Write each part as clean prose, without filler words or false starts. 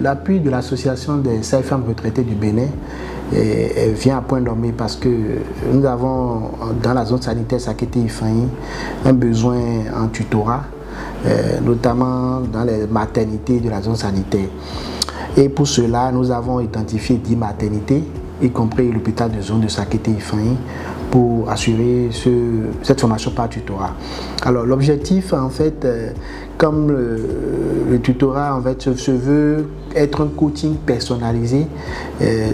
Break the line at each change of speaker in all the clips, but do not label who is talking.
L'appui de l'association des sages-femmes retraitées du Bénin vient à point nommé parce que nous avons dans la zone sanitaire Sakété-Ifayi un besoin en tutorat, notamment dans les maternités de la zone sanitaire. Et pour cela, nous avons identifié 10 maternités, y compris l'hôpital de zone de Sakété-Ifayi, pour assurer cette formation par tutorat. Alors l'objectif, en fait, comme le tutorat en fait, se veut être un coaching personnalisé,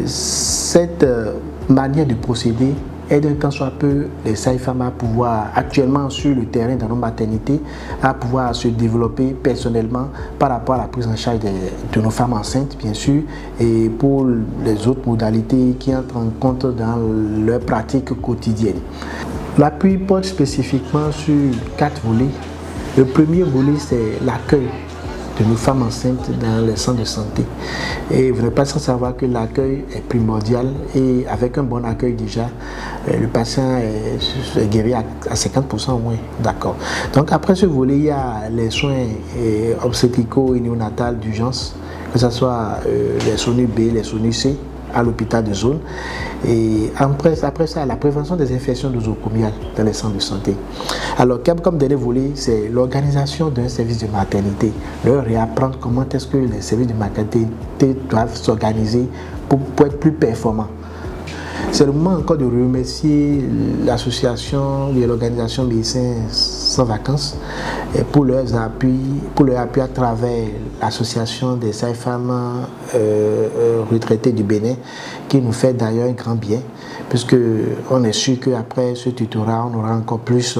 cette manière de procéder aide un tant soit peu les sages-femmes à pouvoir, actuellement sur le terrain dans nos maternités, à pouvoir se développer personnellement par rapport à la prise en charge de nos femmes enceintes, bien sûr, et pour les autres modalités qui entrent en compte dans leur pratique quotidienne. L'appui porte spécifiquement sur 4 volets. Le premier volet, c'est l'accueil de nos femmes enceintes dans les centres de santé. Et vous n'êtes pas sans savoir que l'accueil est primordial et avec un bon accueil déjà, le patient est guéri à 50% au moins. D'accord. Donc après ce volet, il y a les soins obstétricaux et néonatales d'urgence, que ce soit les SONU B, les SONU C, à l'hôpital de zone. Et après ça, la prévention des infections nosocomiales dans les centres de santé. Alors, comme dernier volet, c'est l'organisation d'un service de maternité. Leur réapprendre comment est-ce que les services de maternité doivent s'organiser pour être plus performants. C'est le moment encore de remercier l'association et l'organisation Médecins sans vacances pour leur appui à travers l'association des sages-femmes retraitées du Bénin, qui nous fait d'ailleurs un grand bien, puisque on est sûr qu'après ce tutorat, on aura encore plus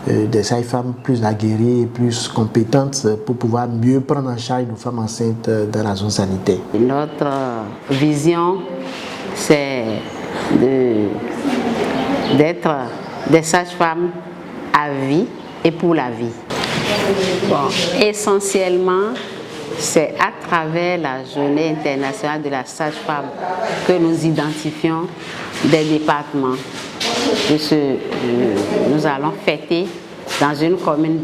des sages-femmes plus aguerries et plus compétentes pour pouvoir mieux prendre en charge nos femmes enceintes dans la zone sanitaire.
Notre vision, c'est d'être des sages-femmes à vie et pour la vie. Bon, essentiellement, c'est à travers la journée internationale de la sage-femme que nous identifions des départements que nous allons fêter dans une commune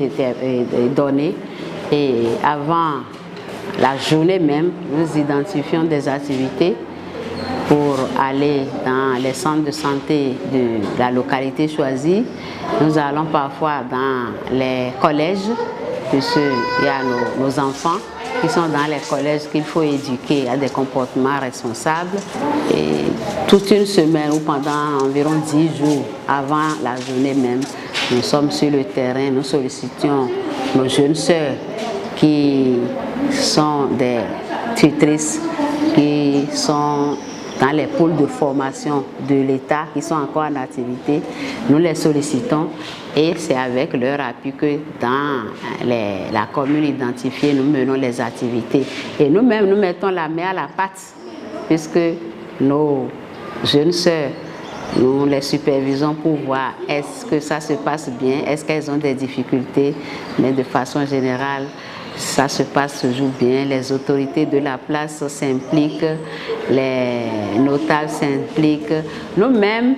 donnée. Et avant la journée même, nous identifions des activités pour aller dans les centres de santé de la localité choisie. Nous allons parfois dans les collèges, puisqu'il y a nos enfants qui sont dans les collèges qu'il faut éduquer à des comportements responsables. Et toute une semaine ou pendant environ 10 jours avant la journée même, nous sommes sur le terrain, nous sollicitons nos jeunes sœurs qui sont des tutrices, qui sont dans les pôles de formation de l'État qui sont encore en activité. Nous les sollicitons et c'est avec leur appui que dans la commune identifiée, nous menons les activités. Et nous-mêmes, nous mettons la main à la pâte, puisque nos jeunes sœurs, nous les supervisons pour voir est-ce que ça se passe bien, est-ce qu'elles ont des difficultés, mais de façon générale, ça se passe toujours bien, les autorités de la place s'impliquent, les notables s'impliquent. Nous-mêmes,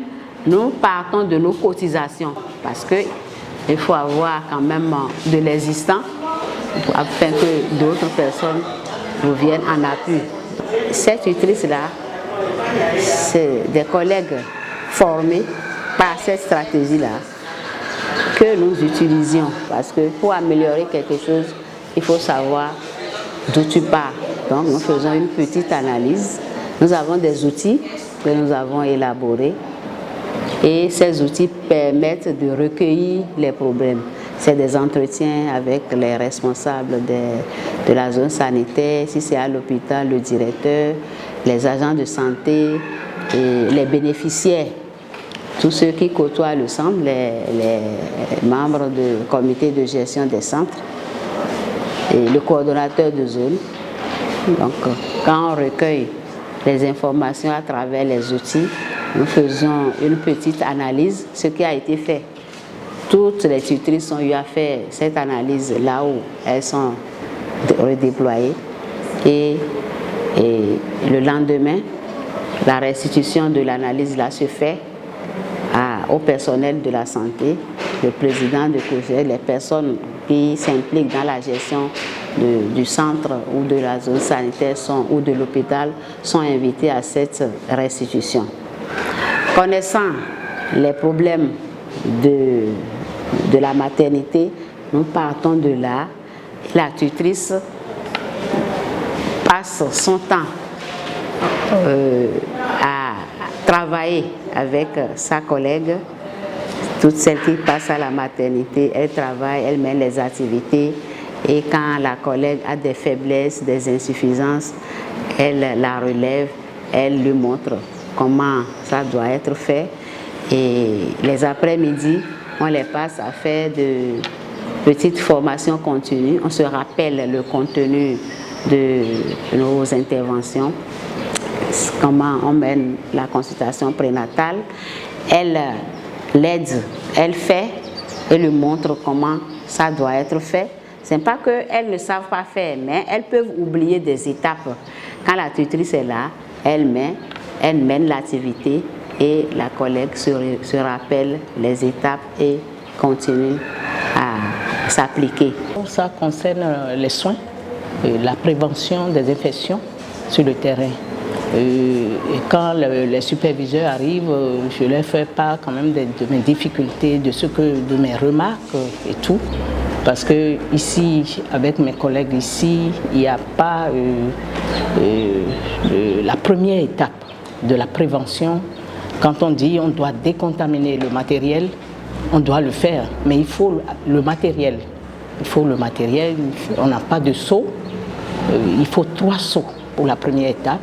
nous partons de nos cotisations parce qu'il faut avoir quand même de l'existant afin que d'autres personnes nous viennent en appui. Cette tutrice-là, c'est des collègues formés par cette stratégie-là que nous utilisions parce que pour améliorer quelque chose, il faut savoir d'où tu pars. Donc nous faisons une petite analyse. Nous avons des outils que nous avons élaborés et ces outils permettent de recueillir les problèmes. C'est des entretiens avec les responsables de la zone sanitaire, si c'est à l'hôpital, le directeur, les agents de santé, et les bénéficiaires, tous ceux qui côtoient le centre, les membres du comité de gestion des centres, et le coordonnateur de zone. Donc, quand on recueille les informations à travers les outils, nous faisons une petite analyse, ce qui a été fait. Toutes les tutrices ont eu à faire cette analyse là où elles sont redéployées. Et le lendemain, la restitution de l'analyse là se fait au personnel de la santé, le président de COGER, les personnes qui s'impliquent dans la gestion du centre ou de la zone sanitaire ou de l'hôpital sont invités à cette restitution. Connaissant les problèmes de la maternité, nous partons de là. La tutrice passe son temps à travailler avec sa collègue. Toutes celles qui passent à la maternité, elles travaillent, elles mènent les activités. Et quand la collègue a des faiblesses, des insuffisances, elle la relève, elle lui montre comment ça doit être fait. Et les après-midi, on les passe à faire de petites formations continues. On se rappelle le contenu de nos interventions, comment on mène la consultation prénatale. Elle l'aide, elle fait et lui montre comment ça doit être fait. Ce n'est pas qu'elles ne savent pas faire, mais elles peuvent oublier des étapes. Quand la tutrice est là, elle mène l'activité et la collègue se rappelle les étapes et continue à s'appliquer.
Ça concerne les soins, la prévention des infections sur le terrain. Et quand les superviseurs arrivent, je leur fais part quand même de mes difficultés, de mes remarques et tout. Parce que ici, avec mes collègues ici, il n'y a pas la première étape de la prévention. Quand on dit on doit décontaminer le matériel, on doit le faire, mais il faut le matériel. Il faut le matériel, on n'a pas de seau, il faut 3 seaux pour la première étape.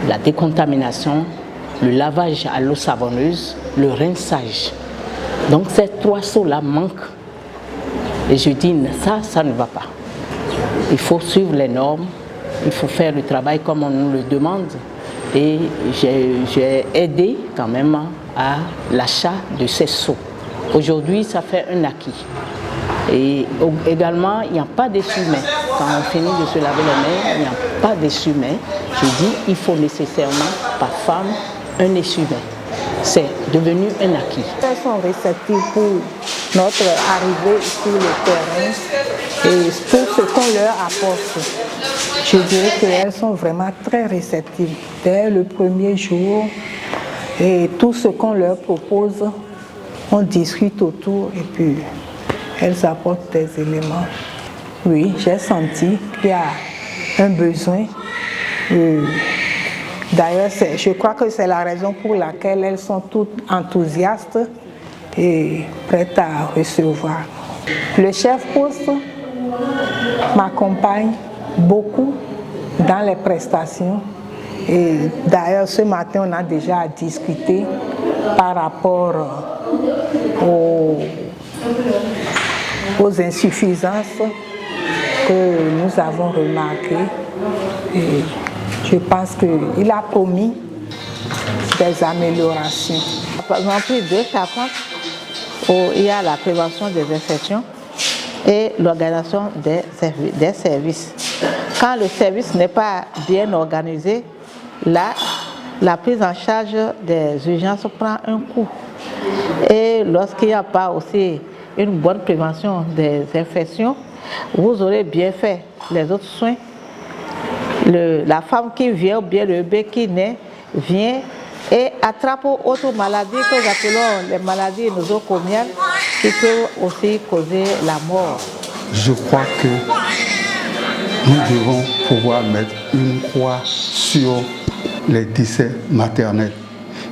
La décontamination, le lavage à l'eau savonneuse, le rinçage. Donc ces 3 seaux-là manquent. Et je dis, ça ne va pas. Il faut suivre les normes, il faut faire le travail comme on nous le demande. Et j'ai aidé quand même à l'achat de ces seaux. Aujourd'hui, ça fait un acquis. Et également, il n'y a pas d'essuie-main. Quand on finit de se laver les mains, il n'y a pas d'essuie-main. Je dis, il faut nécessairement, par femme, un essuie-main. C'est devenu un acquis.
Elles sont réceptives pour notre arrivée sur le terrain et pour ce qu'on leur apporte. Je dirais qu'elles sont vraiment très réceptives. Dès le premier jour, et tout ce qu'on leur propose, on discute autour et puis elles apportent des éléments. Oui, j'ai senti qu'il y a un besoin. D'ailleurs, je crois que c'est la raison pour laquelle elles sont toutes enthousiastes et prêtes à recevoir. Le chef poste m'accompagne beaucoup dans les prestations. Et d'ailleurs, ce matin, on a déjà discuté par rapport aux insuffisances que nous avons remarquées. Et je pense qu'il a promis des améliorations.
Nous avons pris 2 campagnes où il y a la prévention des infections et l'organisation des services. Quand le service n'est pas bien organisé, là, la prise en charge des urgences prend un coup. Et lorsqu'il n'y a pas aussi une bonne prévention des infections, vous aurez bien fait les autres soins. La femme qui vient ou bien le bébé qui naît vient et attrape autres maladies que nous appelons les maladies nosocomiales qui peuvent aussi causer la mort.
Je crois que nous devons pouvoir mettre une croix sur les décès maternels.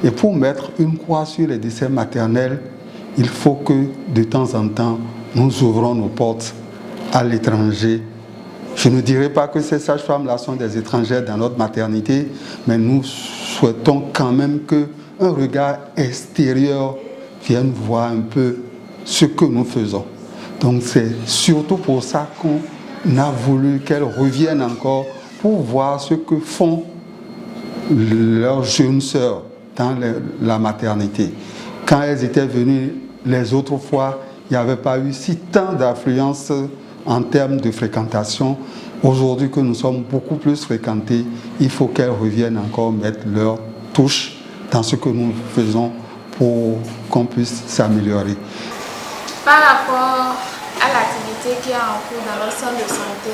Et pour mettre une croix sur les décès maternels, il faut que de temps en temps, nous ouvrons nos portes à l'étranger. Je ne dirais pas que ces sages-femmes-là sont des étrangères dans notre maternité, mais nous souhaitons quand même qu'un regard extérieur vienne voir un peu ce que nous faisons. Donc c'est surtout pour ça qu'on a voulu qu'elles reviennent encore pour voir ce que font leurs jeunes sœurs dans la maternité. Quand elles étaient venues les autres fois, il n'y avait pas eu si tant d'affluence en termes de fréquentation. Aujourd'hui que nous sommes beaucoup plus fréquentés, il faut qu'elles reviennent encore mettre leur touche dans ce que nous faisons pour qu'on puisse s'améliorer.
Par rapport à l'activité qui est en cours dans notre centre de santé.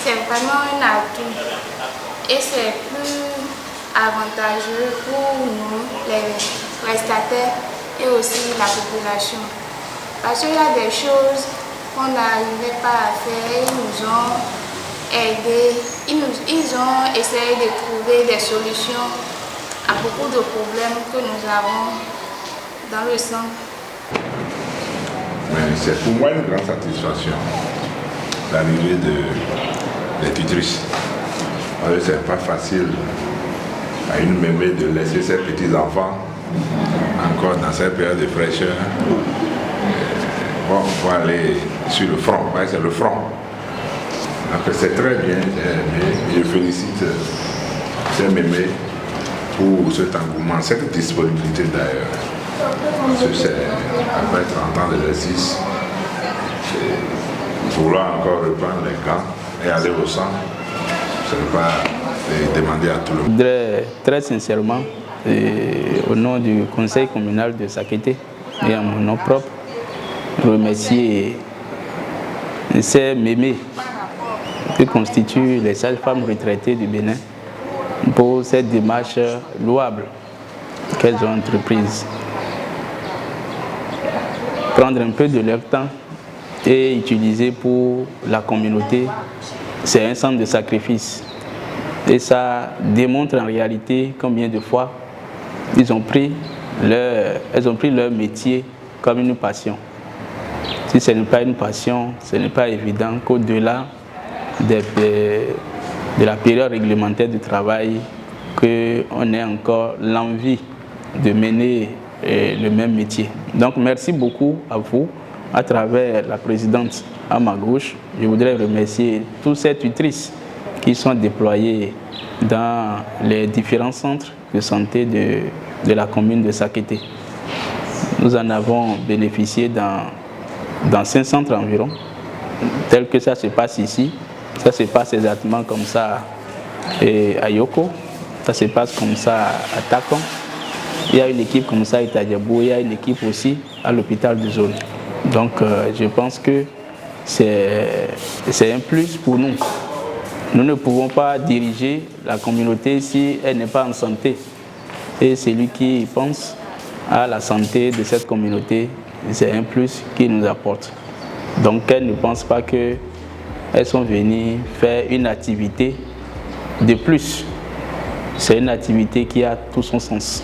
C'est vraiment un atout et c'est plus avantageux pour nous, les prestataires et aussi la population. Parce qu'il y a des choses qu'on n'arrivait pas à faire, ils nous ont aidés, ils ont essayé de trouver des solutions à beaucoup de problèmes que nous avons dans le centre.
C'est pour moi une grande satisfaction l'arrivée des tutrices. Ce n'est pas facile à une mémé de laisser ses petits-enfants encore dans cette période de fraîcheur. Bon, on va aller sur le front, c'est le front. C'est très bien, je félicite ces mémés pour cet engouement, cette disponibilité d'ailleurs. Parce que c'est après 30 ans d'exercice, vouloir encore reprendre les gants et aller au centre, ce n'est pas demander à tout le monde.
Je voudrais très sincèrement, au nom du conseil communal de Sakété et à mon nom propre, remercier ces mémés qui constituent les sages-femmes retraitées du Bénin pour cette démarche louable qu'elles ont entreprise. Prendre un peu de leur temps et utiliser pour la communauté, c'est un centre de sacrifice. Et ça démontre en réalité combien de fois elles ont pris leur métier comme une passion. Si ce n'est pas une passion, ce n'est pas évident qu'au-delà de la période réglementaire du travail, qu'on ait encore l'envie de mener le même métier. Donc merci beaucoup à vous. À travers la présidente à ma gauche, je voudrais remercier toutes ces tutrices qui sont déployées dans les différents centres de santé de la commune de Sakété. Nous en avons bénéficié dans 5 centres environ, tel que ça se passe ici. Ça se passe exactement comme ça à Yoko, ça se passe comme ça à Takon. Il y a une équipe comme ça à Itadjabou, il y a une équipe aussi à l'hôpital de zone. Donc je pense que c'est un plus pour nous. Nous ne pouvons pas diriger la communauté si elle n'est pas en santé. Et celui qui pense à la santé de cette communauté, c'est un plus qu'il nous apporte. Donc elles ne pensent pas qu'elles sont venues faire une activité de plus. C'est une activité qui a tout son sens.